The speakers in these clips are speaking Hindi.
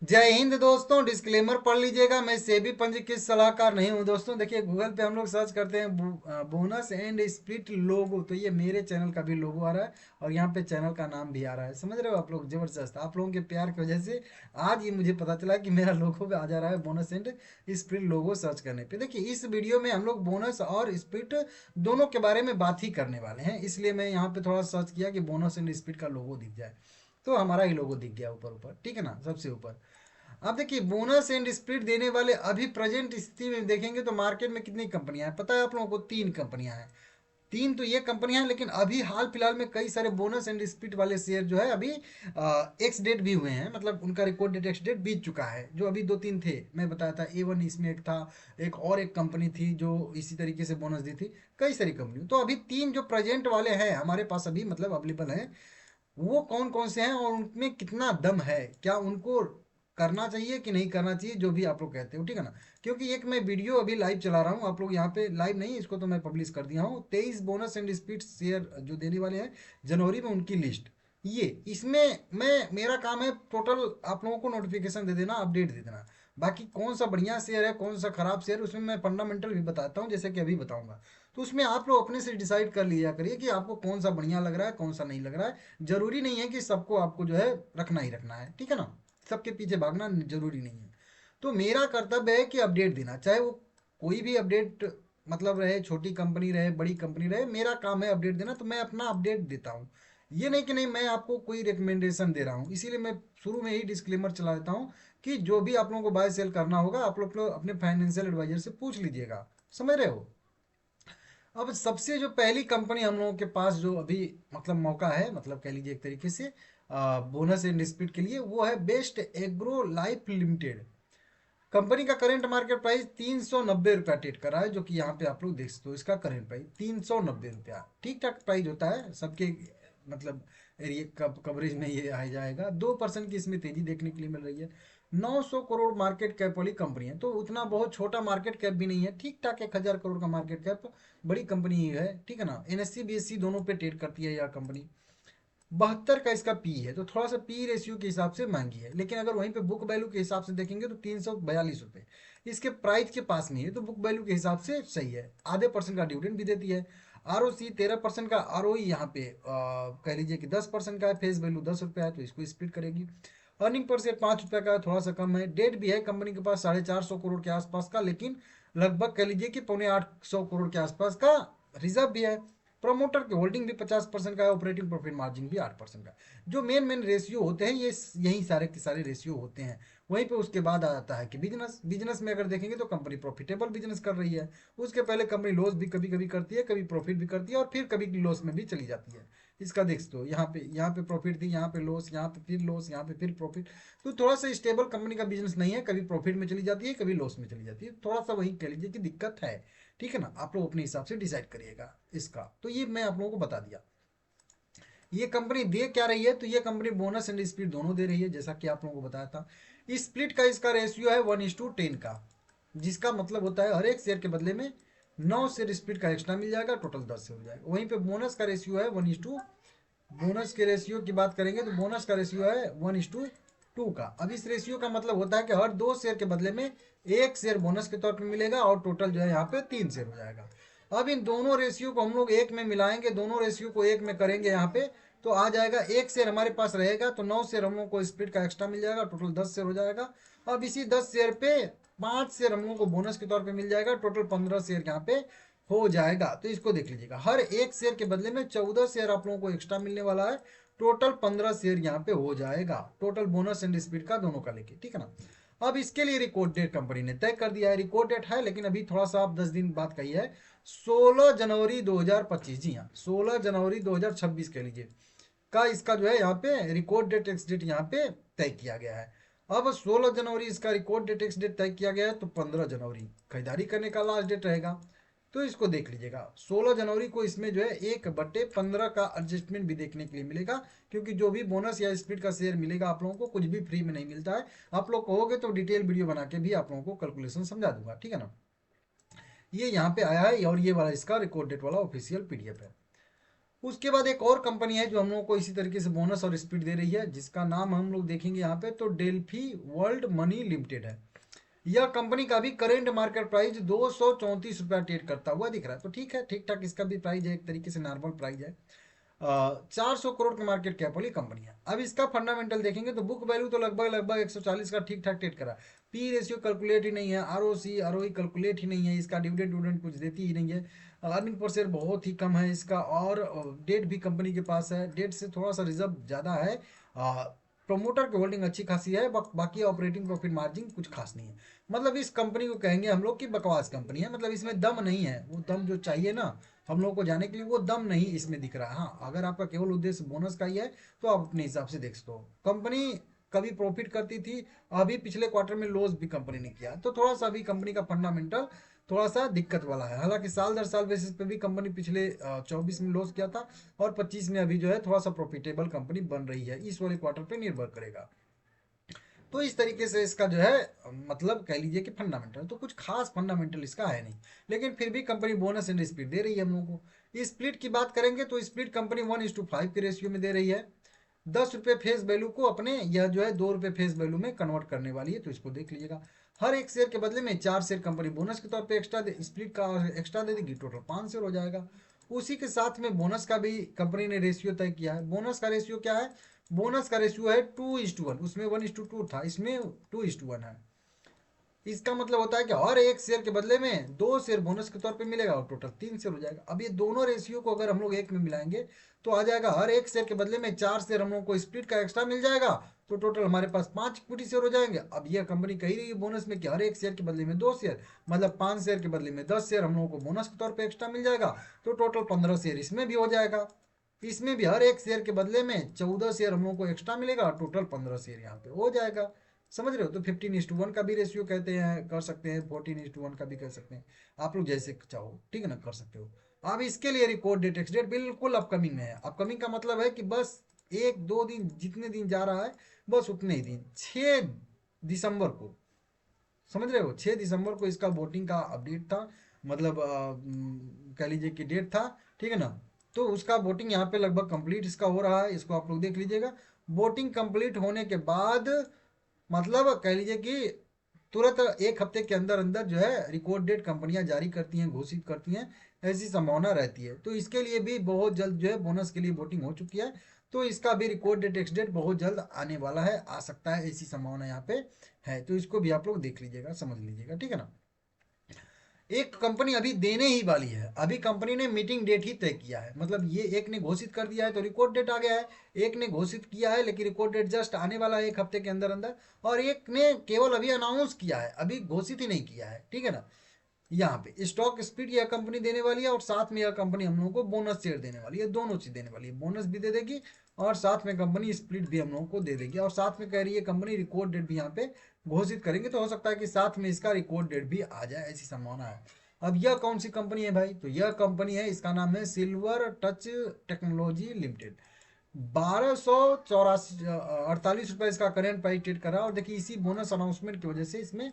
जय हिंद दोस्तों। डिस्क्लेमर पढ़ लीजिएगा, मैं सेबी पंजीकृत सलाहकार नहीं हूं। दोस्तों देखिए, गूगल पे हम लोग सर्च करते हैं बोनस एंड स्प्लिट लोगो, तो ये मेरे चैनल का भी लोगो आ रहा है और यहाँ पे चैनल का नाम भी आ रहा है। समझ रहे हो आप लोग? जबरदस्त, आप लोगों के प्यार की वजह से आज ये मुझे पता चला कि मेरा लोगो पे आ जा रहा है bonus and split logo. Search करने पे देखिए, इस वीडियो में हम लोग बोनस और स्प्लिट दोनों के बारे में बात ही करने वाले हैं, इसलिए मैं यहाँ पे थोड़ा सर्च किया कि बोनस एंड स्प्लिट का लोगो दिख जाए, तो हमारा ही लोगो दिख गया ऊपर ऊपर, ठीक है ना, सबसे ऊपर। अब देखिए, बोनस एंड स्प्लिट देने वाले अभी प्रेजेंट स्थिति में देखेंगे तो मार्केट में कितनी कंपनियां हैं पता है आप लोगों को? तीन कंपनियां हैं। तीन तो ये कंपनियां हैं, लेकिन अभी हाल फिलहाल में कई सारे बोनस एंड स्प्लिट वाले शेयर जो है अभी एक्स डेट भी हुए हैं, मतलब उनका रिकॉर्ड डेट एक्स डेट बीत चुका है। जो अभी दो तीन थे, मैं बताया था, A1 इसमें एक था, एक और एक कंपनी थी जो इसी तरीके से बोनस दी थी। कई सारी कंपनी, तो अभी तीन जो प्रेजेंट वाले हैं हमारे पास अभी, मतलब अवेलेबल हैं, वो कौन कौन से हैं और उनमें कितना दम है, क्या उनको करना चाहिए कि नहीं करना चाहिए, जो भी आप लोग कहते हो, ठीक है ना। क्योंकि एक मैं वीडियो अभी लाइव चला रहा हूँ, आप लोग यहाँ पे लाइव नहीं, इसको तो मैं पब्लिश कर दिया हूँ। 23 बोनस एंड स्पीड शेयर जो देने वाले हैं जनवरी में, उनकी लिस्ट ये, इसमें मैं, मेरा काम है टोटल आप लोगों को नोटिफिकेशन दे देना, अपडेट दे देना। बाकी कौन सा बढ़िया शेयर है, कौन सा खराब शेयर, उसमें मैं फंडामेंटल भी बताता हूँ, जैसे कि अभी बताऊंगा। तो उसमें आप लोग अपने से डिसाइड कर लिया करिए कि आपको कौन सा बढ़िया लग रहा है, कौन सा नहीं लग रहा है। जरूरी नहीं है कि सबको आपको जो है रखना ही रखना है, ठीक है ना। सबके पीछे भागना जरूरी नहीं है। तो मेरा कर्तव्य है कि अपडेट देना, चाहे वो कोई भी अपडेट मतलब रहे, छोटी कंपनी रहे, बड़ी कंपनी रहे, मेरा काम है अपडेट देना, तो मैं अपना अपडेट देता हूँ। ये नहीं कि नहीं मैं आपको कोई रिकमेंडेशन दे रहा हूँ, इसीलिए मैं शुरू में ही डिस्क्लेमर चला देता हूँ कि जो भी आप लोगों को बाय सेल करना होगा, आप लोग अपने फाइनेंशियल एडवाइजर से पूछ लीजिएगा। समझ रहे हो? अब सबसे जो पहली कंपनी हम लोगों के पास जो अभी मतलब मौका है, मतलब कह लीजिए एक तरीके से बोनस एंड डिस्प्यूट के लिए, वो है best agro life limited. Company का करेंट मार्केट प्राइस 390 रुपया ट्रेड कर रहा है, जो कि यहाँ पे आप लोग देख सकते हो। इसका करेंट प्राइस 390 रुपया, ठीक ठाक प्राइस होता है सबके, मतलब एरिया कवरेज में ये आ जाएगा। 2% की इसमें तेजी देखने के लिए मिल रही है। 900 करोड़ मार्केट कैप वाली कंपनी है, तो उतना बहुत छोटा मार्केट कैप भी नहीं है, ठीक ठाक 1000 करोड़ का मार्केट कैप, बड़ी कंपनी ही है, ठीक है ना। NSE BSE दोनों पे ट्रेड करती है यह कंपनी। 72 का इसका पी है, तो थोड़ा सा पी रेशियो के हिसाब से महंगी है, लेकिन अगर वहीं पे बुक वैल्यू के हिसाब से देखेंगे तो 342 रुपये इसके प्राइस के पास में है, तो बुक वैल्यू के हिसाब से सही है। आधे परसेंट का डिविडेंड भी देती है। ROC 13% का, ROE यहाँ पे कह लीजिए कि 10% का है, फेस वैल्यू 10 रुपया है, तो इसको स्प्लिट करेगी। अर्निंग पर शेयर 5 रुपये का है, थोड़ा सा कम है। डेट भी है कंपनी के पास 450 करोड़ के आसपास का, लेकिन लगभग कह लीजिए कि 750 करोड़ के आसपास का रिजर्व भी है। प्रोमोटर की होल्डिंग भी 50% का है। ऑपरेटिंग प्रॉफिट मार्जिन भी 8% का है। जो मेन मेन रेशियो होते हैं ये यही सारे के सारे रेशियो होते हैं। वहीं पे उसके बाद आ जाता है कि बिजनेस, बिजनेस में अगर देखेंगे तो कंपनी प्रॉफिटेबल बिजनेस कर रही है। उसके पहले कंपनी लॉस भी कभी कभी करती है, कभी प्रॉफिट भी करती है, और फिर कभी लॉस में भी चली जाती है। इसका देख सकते हो, यहाँ पे प्रॉफिट थी, यहाँ पे लॉस, यहाँ पे फिर लॉस, यहाँ पे फिर प्रॉफिट। तो थोड़ा सा स्टेबल कंपनी का बिजनेस नहीं है, कभी प्रॉफिट में चली जाती है, कभी लॉस में चली जाती है, थोड़ा सा वही कह लीजिए कि दिक्कत है, ठीक है ना। आप लोग अपने हिसाब से डिसाइड करिएगा इसका। तो ये मैं आप लोगों को बता दिया। ये कंपनी दे क्या रही है, तो ये कंपनी बोनस एंड स्प्लिट दोनों दे रही है, जैसा कि आप लोगों को बताया था। स्प्लिट का इसका रेशियो है 1:10 का, जिसका मतलब होता है हर एक शेयर के बदले में 9 शेयर स्प्लिट का एक्स्ट्रा मिल जाएगा, टोटल 10 शेयर हो जाएगा। वहीं पे बोनस का रेशियो है 1:, बोनस के रेशियो की बात करेंगे तो बोनस का रेशियो है 1:2 का। अब इस रेशियो का मतलब होता है कि हर 2 शेयर के बदले में 1 शेयर बोनस के तौर पर मिलेगा, और टोटल जो है यहाँ पे 3 शेयर हो जाएगा। अब इन दोनों रेशियो को हम लोग एक में मिलाएंगे, दोनों रेशियो को एक में करेंगे यहाँ पे, तो आ जाएगा 1 शेयर हमारे पास रहेगा, तो 9 शेयर हम लोग को स्प्लिट का एक्स्ट्रा मिल जाएगा, टोटल 10 शेयर हो जाएगा। अब इसी 10 शेयर पे 5 शेयर हम लोग को बोनस के तौर पे मिल जाएगा, टोटल 15 शेयर यहाँ पे हो जाएगा। तो इसको देख लीजिएगा, हर 1 शेयर के बदले में 14 शेयर आप लोगों को एक्स्ट्रा मिलने वाला है, टोटल 15 शेयर यहाँ पे हो जाएगा, टोटल बोनस एंड स्पीड का दोनों का लेके, ठीक है ना। अब इसके लिए रिकॉर्ड डेट कंपनी ने तय कर दिया है, रिकॉर्ड डेट है लेकिन अभी थोड़ा सा आप 10 दिन बाद कही है, 16 जनवरी 2025, जी हाँ 16 जनवरी 2026 कह लीजिए का इसका जो है यहाँ पे रिकॉर्ड डेट एक्स डेट यहाँ पे तय किया गया है। अब 16 जनवरी इसका रिकॉर्ड डेट एक्स डेट तय किया गया है, तो 15 जनवरी खरीदारी करने का लास्ट डेट रहेगा। तो इसको देख लीजिएगा, 16 जनवरी को इसमें जो है 1/15 का एडजस्टमेंट भी देखने के लिए मिलेगा, क्योंकि जो भी बोनस या स्पीड का शेयर मिलेगा आप लोगों को, कुछ भी फ्री में नहीं मिलता है। आप लोग कहोगे तो डिटेल वीडियो बना के भी आप लोगों को कैलकुलेशन समझा दूंगा, ठीक है ना। ये यहाँ पे आया है, और ये वाला इसका रिकॉर्ड डेट वाला ऑफिशियल PDF है। उसके बाद एक और कंपनी है जो हम लोगों को इसी तरीके से बोनस और स्पीड दे रही है, जिसका नाम हम लोग देखेंगे यहाँ पे, तो डेल्फी वर्ल्ड मनी लिमिटेड है। यह कंपनी का भी करेंट मार्केट प्राइस 234 रुपया ट्रेड करता हुआ दिख रहा है। तो ठीक है, ठीक ठाक इसका भी प्राइस है, एक तरीके से नॉर्मल प्राइस है। 400 करोड़ की मार्केट कैप वाली कंपनी है। अब इसका फंडामेंटल देखेंगे तो बुक वैल्यू तो लगभग लगभग 140 का ठीक ठाक ट्रेड करा। पी रेशियो कैलकुलेट ही नहीं है, R O C R O calculate ही नहीं है, इसका डिविडेंड डिविडेंड कुछ देती ही नहीं है, अर्निंग पर शेयर बहुत ही कम है इसका, और डेट भी कंपनी के पास है, डेट से थोड़ा सा रिजर्व ज़्यादा है। प्रोमोटर की होल्डिंग अच्छी खासी है, बाकी ऑपरेटिंग प्रॉफिट मार्जिन कुछ खास नहीं है। मतलब इस कंपनी को कहेंगे हम लोग कि बकवास कंपनी है, मतलब इसमें दम नहीं है, वो दम जो चाहिए ना हम लोग को जाने के लिए, वो दम नहीं इसमें दिख रहा है। हाँ, अगर आपका केवल उद्देश्य बोनस का ही है तो आप अपने हिसाब से देख सकते हो। कंपनी कभी प्रॉफिट करती थी, अभी पिछले क्वार्टर में लॉस भी कंपनी ने किया, तो थोड़ा सा अभी कंपनी का फंडामेंटल थोड़ा सा दिक्कत वाला है। हालांकि साल दर साल बेसिस पे भी कंपनी पिछले 24 में लॉस किया था, और 25 में अभी जो है थोड़ा सा प्रॉफिटेबल कंपनी बन रही है, इस वाले क्वार्टर पे निर्भर करेगा। तो इस तरीके से इसका जो है मतलब कह लीजिए कि फंडामेंटल तो कुछ खास फंडामेंटल इसका है नहीं, लेकिन फिर भी कंपनी बोनस एंड स्प्लिट दे रही है हम लोगों को। स्प्लिट की बात करेंगे तो स्प्लिट कंपनी 1:5 के रेशियो में दे रही है। 10 रुपये फेस वैल्यू को अपने यह जो है 2 रुपये फेस वैल्यू में कन्वर्ट करने वाली है, तो इसको देख लीजिएगा। हर एक शेयर के बदले में 4 शेयर कंपनी बोनस के तौर पे एक्स्ट्रा स्प्लिट का एक्स्ट्रा दे देगी, टोटल 5 शेयर हो जाएगा। उसी के साथ में बोनस का भी कंपनी ने रेशियो तय किया है। बोनस का रेशियो क्या है? बोनस का रेशियो है 2:1, उसमें 1:2 था, इसमें 2:1 है। इसका मतलब होता है कि हर एक शेयर के बदले में 2 शेयर बोनस के तौर पे मिलेगा, और टोटल 3 शेयर हो जाएगा। अब ये दोनों रेशियो को अगर हम लोग एक में मिलाएंगे तो आ जाएगा हर एक शेयर के बदले में 4 शेयर हम लोग को स्प्लिट का एक्स्ट्रा मिल जाएगा, तो टोटल हमारे पास 5 इक्विटी शेयर हो जाएंगे। अब यह कंपनी कही रही है बोनस में कि हर एक शेयर के बदले में 2 शेयर, मतलब 5 शेयर के बदले में 10 शेयर हम लोगों को बोनस के तौर पर एक्स्ट्रा मिल जाएगा, तो टोटल 15 शेयर इसमें भी हो जाएगा। इसमें भी हर एक शेयर के बदले में 14 शेयर हम लोगों को एक्स्ट्रा मिलेगा, टोटल 15 शेयर यहाँ पे हो जाएगा। समझ रहे हो? तो 15:1 का भी रेशियो कहते हैं, कर सकते हैं, 14:1 का भी कर सकते हैं, आप लोग जैसे चाहो, ठीक है ना, कर सकते हो। अब इसके लिए रिकॉर्ड डेट एक्स डेट बिल्कुल अपकमिंग में है। अपकमिंग का मतलब है कि बस 1-2 दिन, जितने दिन जा रहा है बस उतने ही दिन, 6 दिसंबर को, समझ रहे हो, 6 दिसंबर को इसका वोटिंग का अपडेट था, मतलब कह लीजिए कि डेट था, ठीक है ना। तो उसका वोटिंग यहाँ पे लगभग कंप्लीट इसका हो रहा है, इसको आप लोग देख लीजिएगा। वोटिंग कंप्लीट होने के बाद मतलब कह लीजिए कि तुरंत 1 हफ्ते के अंदर अंदर जो है रिकॉर्ड डेट कंपनियां जारी करती हैं, घोषित करती हैं, ऐसी संभावना रहती है। तो इसके लिए भी बहुत जल्द जो है बोनस के लिए वोटिंग हो चुकी है, तो इसका भी रिकॉर्ड डेट एक्स डेट बहुत जल्द आने वाला है, आ सकता है, ऐसी संभावना यहाँ पे है। तो इसको भी आप लोग देख लीजिएगा, समझ लीजिएगा, ठीक है ना। एक कंपनी अभी देने ही वाली है, अभी कंपनी ने मीटिंग डेट ही तय किया है, मतलब ये एक ने घोषित कर दिया है तो रिकॉर्ड डेट आ गया है, एक ने घोषित किया है लेकिन रिकॉर्ड डेट जस्ट आने वाला है 1 हफ्ते के अंदर अंदर, और एक ने केवल अभी अनाउंस किया है, अभी घोषित ही नहीं किया है, ठीक है ना। यहाँ पे स्टॉक स्प्लिट यह कंपनी देने वाली है, और साथ में यह कंपनी हम लोगों को बोनस शेयर देने वाली है, दोनों चीज देने वाली है, बोनस भी दे देगी और साथ में कंपनी स्प्लिट भी हम लोगों को दे देगी, और साथ में कह रही है कंपनी रिकॉर्ड डेट भी यहाँ पे घोषित करेंगे, तो हो सकता है कि साथ में इसका रिकॉर्ड डेट भी आ जाए, ऐसी संभावना है। अब यह कौन सी कंपनी है भाई? तो यह कंपनी है, इसका नाम है सिल्वर टच टेक्नोलॉजी लिमिटेड। 1248 रुपये इसका करेंट प्राइस ट्रेड कर रहा है, और देखिए इसी बोनस अनाउंसमेंट की वजह से इसमें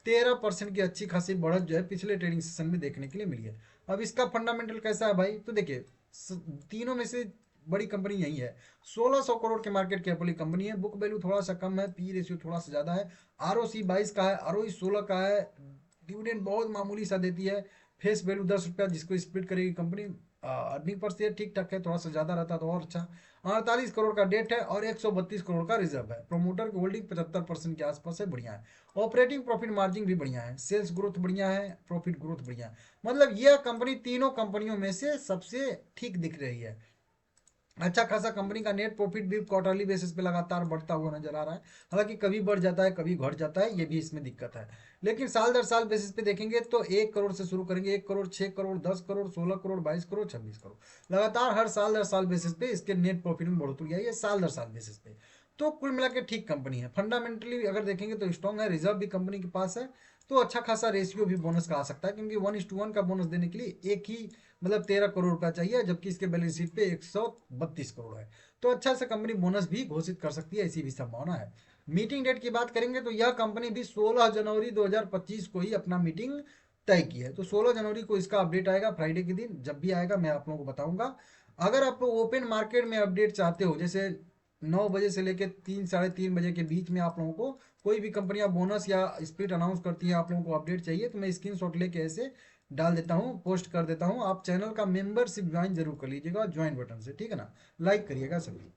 13% की अच्छी खासी बढ़त जो है पिछले ट्रेडिंग सेशन में देखने के लिए मिली है। अब इसका फंडामेंटल कैसा है भाई? तो देखिए तीनों में से बड़ी कंपनी यही है, 1600 करोड़ के मार्केट कैप वाली कंपनी है, बुक वैल्यू थोड़ा सा कम है, पी रेशियो थोड़ा सा ज़्यादा है, आर ओ सी 22 का है, आर ओ 16 का है, डिविडेंड बहुत मामूली सा देती है, फेस वैल्यू 10 रुपया, जिसको स्प्लिट करेगी कंपनी, अर्निंग पर शेयर ठीक ठाक है, थोड़ा सा ज़्यादा रहता तो और अच्छा। 48 करोड़ का डेट है और 132 करोड़ का रिजर्व है। प्रोमोटर की होल्डिंग 75% के आसपास है, बढ़िया है। ऑपरेटिंग प्रॉफिट मार्जिन भी बढ़िया है, सेल्स ग्रोथ बढ़िया है, प्रॉफिट ग्रोथ बढ़िया है, मतलब यह कंपनी तीनों कंपनियों में से सबसे ठीक दिख रही है। अच्छा खासा कंपनी का नेट प्रॉफिट भी क्वार्टरली बेसिस पे लगातार बढ़ता हुआ नजर आ रहा है, हालांकि कभी बढ़ जाता है कभी घट जाता है, ये भी इसमें दिक्कत है। लेकिन साल दर साल बेसिस पे देखेंगे तो 1 करोड़ से शुरू करेंगे, 1 करोड़, 6 करोड़, 10 करोड़, 16 करोड़, 22 करोड़, 26 करोड़, लगातार हर साल दर साल बेसिस पे इसके नेट प्रॉफिट में बढ़ोतरी आई है, साल दर साल बेसिस पे। तो कुल मिला के ठीक कंपनी है, फंडामेंटली अगर देखेंगे तो स्ट्रॉन्ग है, रिजर्व भी कंपनी के पास है, तो अच्छा खासा रेशियो भी बोनस का आ सकता है, क्योंकि 1:1 का बोनस देने के लिए एक ही मतलब 13 करोड़ का चाहिए, जबकि इसके बैलेंस शीट पे 132 करोड़ है, तो अच्छा से कंपनी बोनस भी घोषित कर सकती है, ऐसी भी संभावना है। मीटिंग डेट की बात करेंगे तो यह कंपनी भी 16 जनवरी 2025 को ही अपना मीटिंग तय की है, तो 16 जनवरी को इसका अपडेट आएगा, फ्राइडे के दिन, जब भी आएगा मैं आप लोगों को बताऊंगा। अगर आप ओपन मार्केट में अपडेट चाहते हो, जैसे 9 बजे से लेकर 3 साढ़े 3 बजे के बीच में आप लोगों को कोई भी कंपनियां बोनस या स्प्लिट अनाउंस करती है, आप लोगों को अपडेट चाहिए, तो मैं स्क्रीनशॉट लेके ऐसे डाल देता हूँ, पोस्ट कर देता हूँ। आप चैनल का मेंबरशिप ज्वाइन जरूर कर लीजिएगा ज्वाइन बटन से, ठीक है ना। लाइक करिएगा सभी।